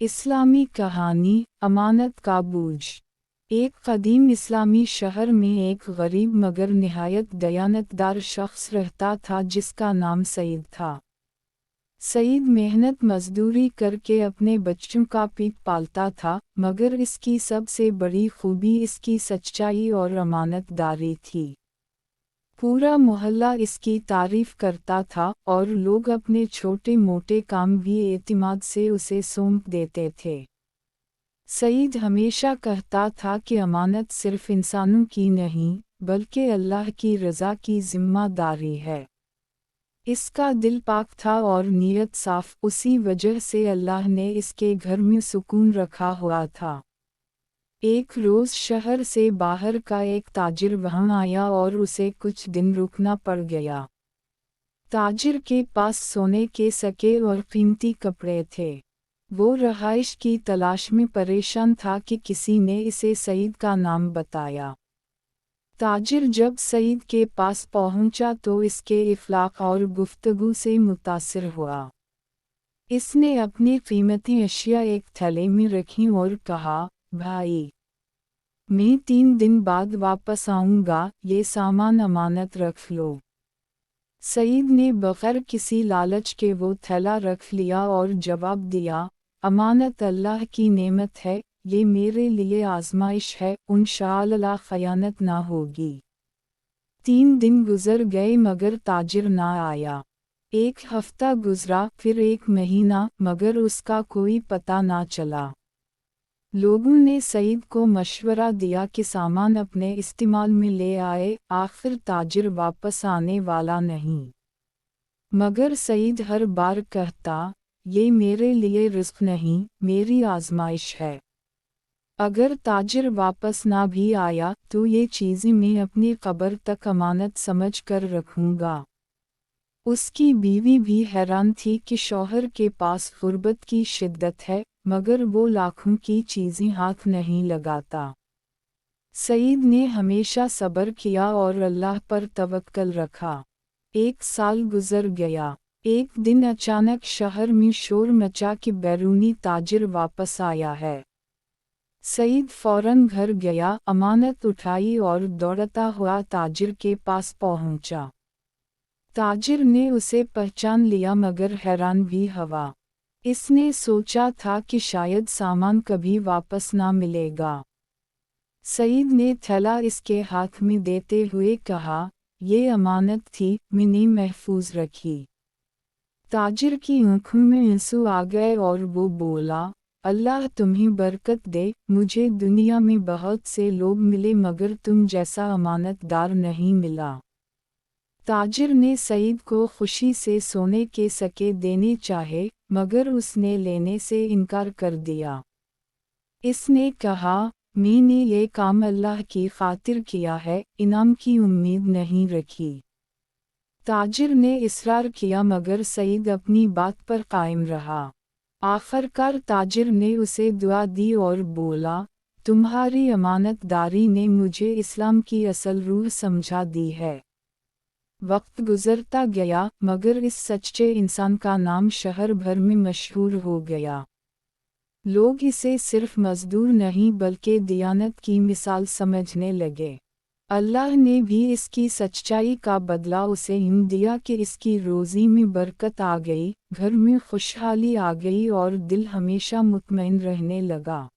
इस्लामी कहानी अमानत का बोझ। एक कदीम इस्लामी शहर में एक गरीब मगर निहायत दयानतदार शख्स रहता था जिसका नाम सईद था। सईद मेहनत मजदूरी करके अपने बच्चों का पेट पालता था, मगर इसकी सबसे बड़ी खूबी इसकी सच्चाई और अमानतदारी थी। पूरा मोहल्ला इसकी तारीफ करता था और लोग अपने छोटे मोटे काम भी एतिमाद से उसे सौंप देते थे। सईद हमेशा कहता था कि अमानत सिर्फ इंसानों की नहीं, बल्कि अल्लाह की रज़ा की जिम्मेदारी है। इसका दिल पाक था और नीयत साफ, उसी वजह से अल्लाह ने इसके घर में सुकून रखा हुआ था। एक रोज़ शहर से बाहर का एक ताजिर वहाँ आया और उसे कुछ दिन रुकना पड़ गया। ताजिर के पास सोने के सिक्के और कीमती कपड़े थे। वो रहाइश की तलाश में परेशान था कि किसी ने इसे सईद का नाम बताया। ताजिर जब सईद के पास पहुंचा तो इसके इखलाक और गुफ्तगू से मुतासिर हुआ। इसने अपनी कीमती अशिया एक थैले में रखी और कहा, भाई, मैं 3 दिन बाद वापस आऊँगा, ये सामान अमानत रख लो। सईद ने बगैर किसी लालच के वो थैला रख लिया और जवाब दिया, अमानत अल्लाह की नेमत है, ये मेरे लिए आजमाइश है, इंशाअल्लाह खयानत ना होगी। 3 दिन गुजर गए मगर ताजिर ना आया। 1 हफ्ता गुजरा, फिर 1 महीना, मगर उसका कोई पता ना चला। लोगों ने सईद को मशवरा दिया कि सामान अपने इस्तेमाल में ले आए, आखिर ताजिर वापस आने वाला नहीं। मगर सईद हर बार कहता, ये मेरे लिए रिस्क नहीं, मेरी आजमाइश है। अगर ताजिर वापस ना भी आया तो ये चीज़ें मैं अपनी कब्र तक अमानत समझ कर रखूँगा। उसकी बीवी भी हैरान थी कि शौहर के पास गुर्बत की शिद्दत है, मगर वो लाखों की चीज़ें हाथ नहीं लगाता। सईद ने हमेशा सब्र किया और अल्लाह पर तवक्कल रखा। 1 साल गुजर गया। एक दिन अचानक शहर में शोर मचा कि बैरूनी ताजिर वापस आया है। सईद फौरन घर गया, अमानत उठाई और दौड़ता हुआ ताजिर के पास पहुंचा। ताजिर ने उसे पहचान लिया मगर हैरान भी हुआ। इसने सोचा था कि शायद सामान कभी वापस ना मिलेगा। सईद ने थैला इसके हाथ में देते हुए कहा, ये अमानत थी, मैंने महफूज रखी। ताजिर की आंखों में आंसू आ गए और वो बोला, अल्लाह तुम्हें बरकत दे, मुझे दुनिया में बहुत से लोग मिले मगर तुम जैसा अमानतदार नहीं मिला। ताजिर ने सईद को खुशी से सोने के सिक्के देने चाहे, मगर उसने लेने से इनकार कर दिया। इसने कहा, मैंने ये काम अल्लाह की खातिर किया है, इनाम की उम्मीद नहीं रखी। ताजिर ने इसरार किया मगर सईद अपनी बात पर कायम रहा। आखिरकार ताजिर ने उसे दुआ दी और बोला, तुम्हारी अमानतदारी ने मुझे इस्लाम की असल रूह समझा दी है। वक्त गुजरता गया मगर इस सच्चे इंसान का नाम शहर भर में मशहूर हो गया। लोग इसे सिर्फ मजदूर नहीं बल्कि दियानत की मिसाल समझने लगे। अल्लाह ने भी इसकी सच्चाई का बदला उसे यूं दिया कि इसकी रोज़ी में बरकत आ गई, घर में खुशहाली आ गई और दिल हमेशा मुतमईन रहने लगा।